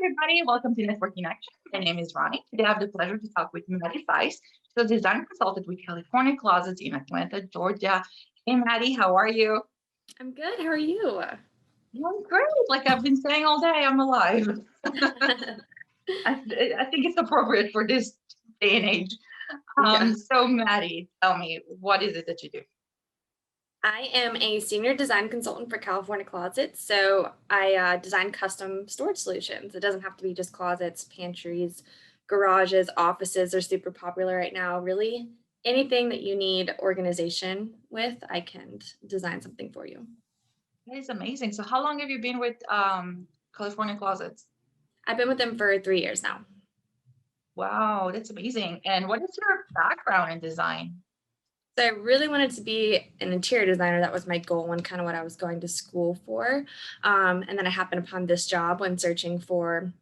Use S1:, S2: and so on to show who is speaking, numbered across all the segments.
S1: everybody. Welcome to Networking Action. My name is Ronnie. Today I have the pleasure to talk with Maddie. She's a design consultant with California Closets in Atlanta, Georgia. Hey, Maddie, how are you?
S2: I'm good. How are you?
S1: I'm great. Like I've been saying all day, I'm alive. I think it's appropriate for this day and age.
S2: Yeah.
S1: So Maddie, tell me, what is it that you do?
S2: I am a senior design consultant for California Closets. So I design custom storage solutions. It doesn't have to be just closets, pantries, garages, offices are super popular right now. Really, anything that you need organization with, I can design something for you.
S1: That is amazing. So how long have you been with California Closets?
S2: I've been with them for 3 years now.
S1: Wow, that's amazing. And what is your background in design?
S2: So I really wanted to be an interior designer. That was my goal and kind of what I was going to school for. And then I happened upon this job when searching for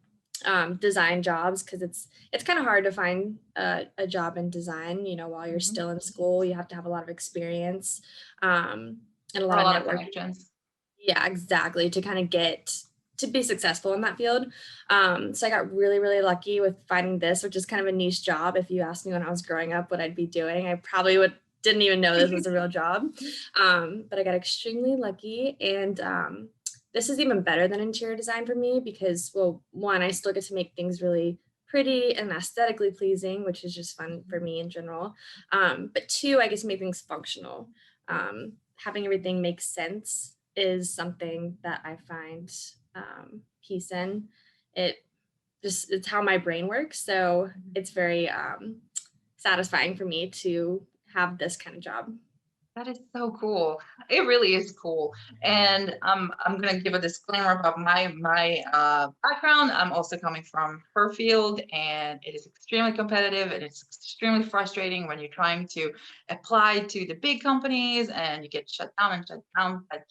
S2: design jobs because it's kind of hard to find a job in design. You know, while you're
S1: Mhm.
S2: still in school, you have to have a lot of experience and a
S1: Or
S2: lot
S1: a
S2: of
S1: lot of
S2: networking.
S1: connections.
S2: Yeah, exactly. To kind of get to be successful in that field. So I got really, really lucky with finding this, which is kind of a niche job. If you asked me when I was growing up what I'd be doing, I probably would didn't even know this was a real job. But I got extremely lucky. And this is even better than interior design for me because, well, one, I still get to make things really pretty and aesthetically pleasing, which is just fun for me in general. But two, I get to make things functional. Having everything make sense is something that I find peace in. It just it's how my brain works. So it's very satisfying for me to have this kind of job.
S1: That is so cool. It really is cool. And I'm gonna give a disclaimer about my background. I'm also coming from her field, and it is extremely competitive, and it's extremely frustrating when you're trying to apply to the big companies and you get shut down and shut down. But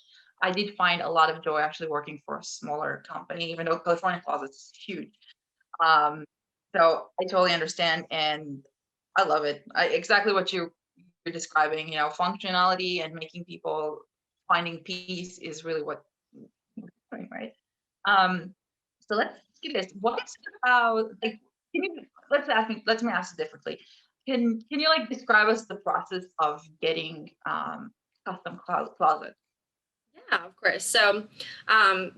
S1: I did find a lot of joy actually working for a smaller company, even though California Closets is huge. Um, so I totally understand, and I love it. Exactly what you're describing, functionality and making people finding peace is really what we're doing, right? Um, so let's do this. What is it about like? Can you let me ask it differently. Can you like describe us the process of getting custom closet?
S2: Yeah, of course. So,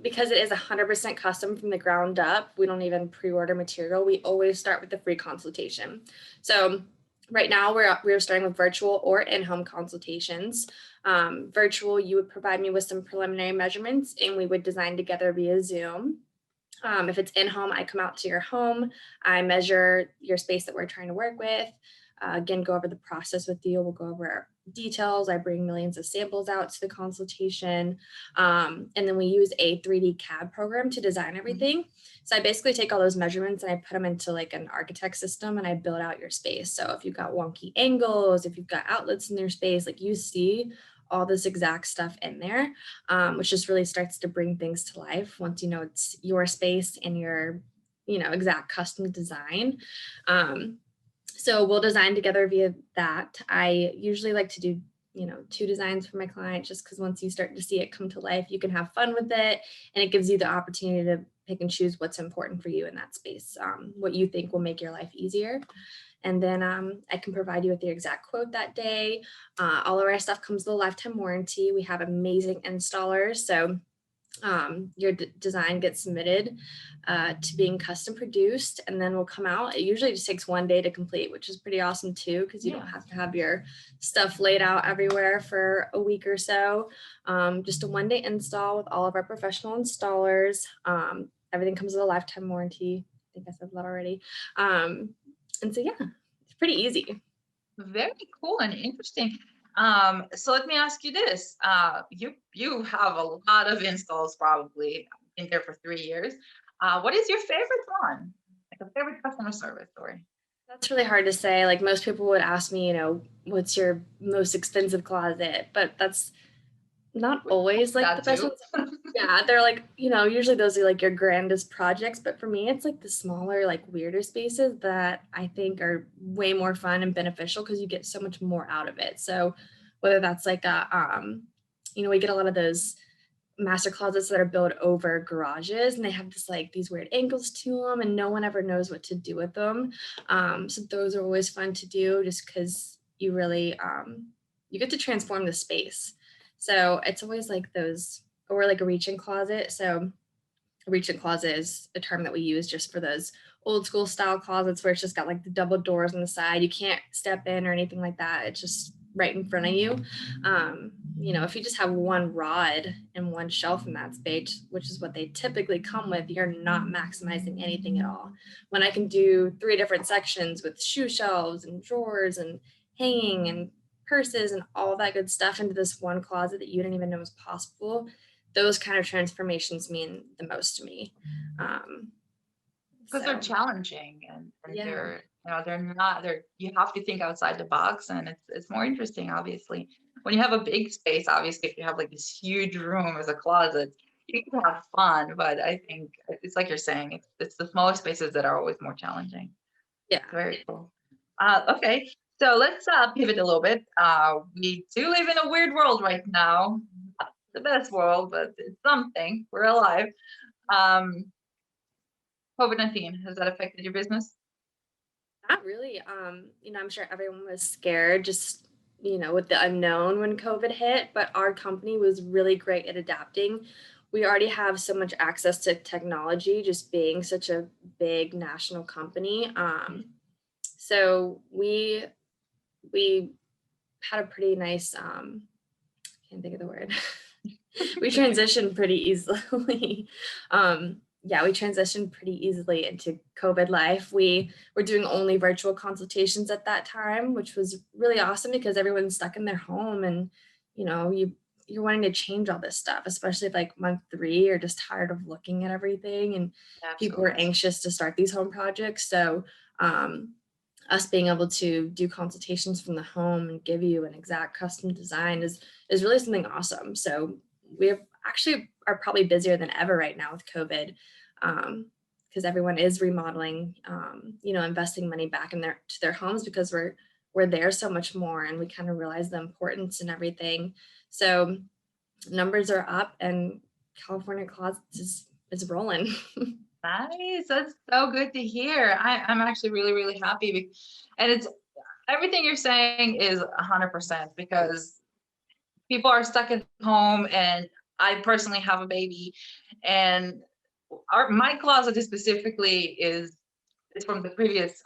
S2: because it is 100% custom from the ground up, we don't even pre-order material. We always start with the free consultation. So, right now we're starting with virtual or in-home consultations. Virtual, you would provide me with some preliminary measurements, and we would design together via Zoom. If it's in-home, I come out to your home. I measure your space that we're trying to work with. Again, go over the process with you. We'll go over details. I bring millions of samples out to the consultation. And then we use a 3D CAD program to design everything. So I basically take all those measurements and I put them into like an architect system and I build out your space. So if you've got wonky angles, if you've got outlets in your space, like you see all this exact stuff in there, which just really starts to bring things to life once you know it's your space and your, exact custom design. So we'll design together via that. I usually like to do, two designs for my client just because once you start to see it come to life, you can have fun with it and it gives you the opportunity to pick and choose what's important for you in that space, what you think will make your life easier. And then I can provide you with your exact quote that day. All of our stuff comes with a lifetime warranty. We have amazing installers. So your design gets submitted to being custom produced and then will come out. It usually just takes 1 day to complete, which is pretty awesome too, because you don't have to have your stuff laid out everywhere for a week or so. Just a 1 day install with all of our professional installers. Everything comes with a lifetime warranty. I think I said that already. And so, yeah, it's pretty easy.
S1: Very cool and interesting. So let me ask you this. You have a lot of installs probably in there for 3 years. What is your favorite one? Like a favorite customer service story?
S2: That's really hard to say. Like most people would ask me, what's your most expensive closet? But that's not always like the
S1: That
S2: best
S1: too.
S2: ones. Yeah, they're like, usually those are like your grandest projects. But for me, it's like the smaller, like weirder spaces that I think are way more fun and beneficial because you get so much more out of it. So whether that's like we get a lot of those master closets that are built over garages, and they have this like these weird angles to them, and no one ever knows what to do with them. So those are always fun to do, just because you really you get to transform the space. So it's always like those, or like a reach-in closet. So a reach-in closet is a term that we use just for those old school style closets where it's just got like the double doors on the side. You can't step in or anything like that. It's just right in front of you. If you just have one rod and one shelf in that space, which is what they typically come with, you're not maximizing anything at all. When I can do 3 different sections with shoe shelves and drawers and hanging and purses and all that good stuff into this one closet that you didn't even know was possible, those kind of transformations mean the most to me.
S1: Because they're challenging, and
S2: Yeah.
S1: they're you have to think outside the box, and it's more interesting, obviously. When you have a big space, obviously, if you have like this huge room as a closet, you can have fun, but I think it's like you're saying, it's the smaller spaces that are always more challenging.
S2: Yeah.
S1: Very cool. Okay, so let's pivot a little bit. We do live in a weird world right now. Not the best world, but it's something. We're alive. Um, COVID-19, has that affected your business?
S2: Not really. I'm sure everyone was scared just, with the unknown when COVID hit, but our company was really great at adapting. We already have so much access to technology, just being such a big national company. So we had a pretty nice, can't think of the word. We transitioned pretty easily. Yeah, we transitioned pretty easily into COVID life. We were doing only virtual consultations at that time, which was really awesome because everyone's stuck in their home, and you're wanting to change all this stuff, especially if like month 3, you're just tired of looking at everything, and people were
S1: Absolutely.
S2: anxious to start these home projects. So us being able to do consultations from the home and give you an exact custom design is really something awesome. So we actually are probably busier than ever right now with COVID, because everyone is remodeling, investing money back in their homes, because we're there so much more, and we kind of realize the importance and everything. So numbers are up, and California Closets is rolling.
S1: Nice. That's so good to hear. I'm actually really, really happy. And it's everything you're saying is 100%, because people are stuck at home, and I personally have a baby, and my closet specifically is from the previous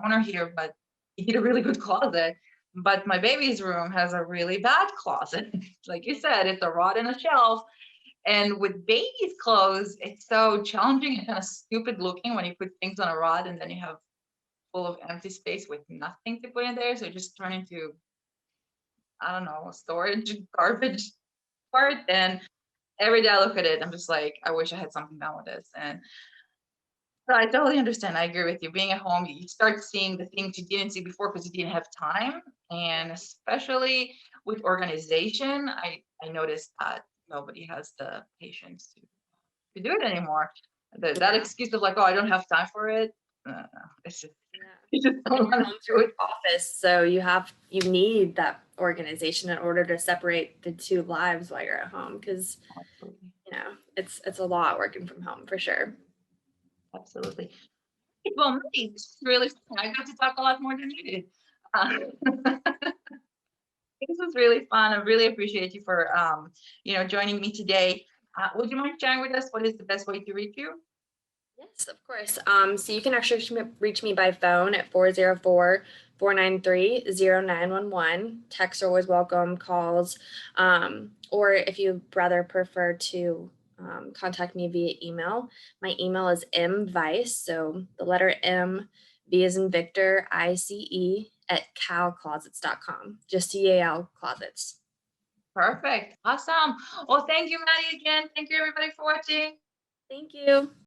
S1: owner here, but he did a really good closet. But my baby's room has a really bad closet. Like you said, it's a rod and a shelf. And with baby's clothes, it's so challenging and kind of stupid looking when you put things on a rod and then you have full of empty space with nothing to put in there. So it just turn into, I don't know, storage, garbage part. And every day I look at it, I'm just like, I wish I had something done with this. And so I totally understand. I agree with you. Being at home, you start seeing the things you didn't see before because you didn't have time. And especially with organization, I noticed that nobody has the patience to do it anymore. That
S2: Yeah.
S1: excuse of like, oh, I don't have time for it. It's just
S2: Yeah.
S1: you just don't
S2: And you're
S1: want
S2: home
S1: to do
S2: from
S1: it.
S2: office, so you need that organization in order to separate the 2 lives while you're at home, because
S1: Absolutely.
S2: it's a lot working from home for sure.
S1: Absolutely. Well, Maddie, this is really fun. I got to talk a lot more than you did. Uh, this was really fun. I really appreciate you for joining me today. Would you mind sharing with us what is the best way to reach you?
S2: Yes, of course. So you can actually reach me by phone at 404-493-0911. Texts are always welcome, calls. Or if you'd rather prefer to contact me via email, my email is mvice, so the letter M, V as in Victor, ICE at calclosets.com. Just CAL Closets.
S1: Perfect. Awesome. Well, thank you, Maddie, again. Thank you, everybody, for watching.
S2: Thank you.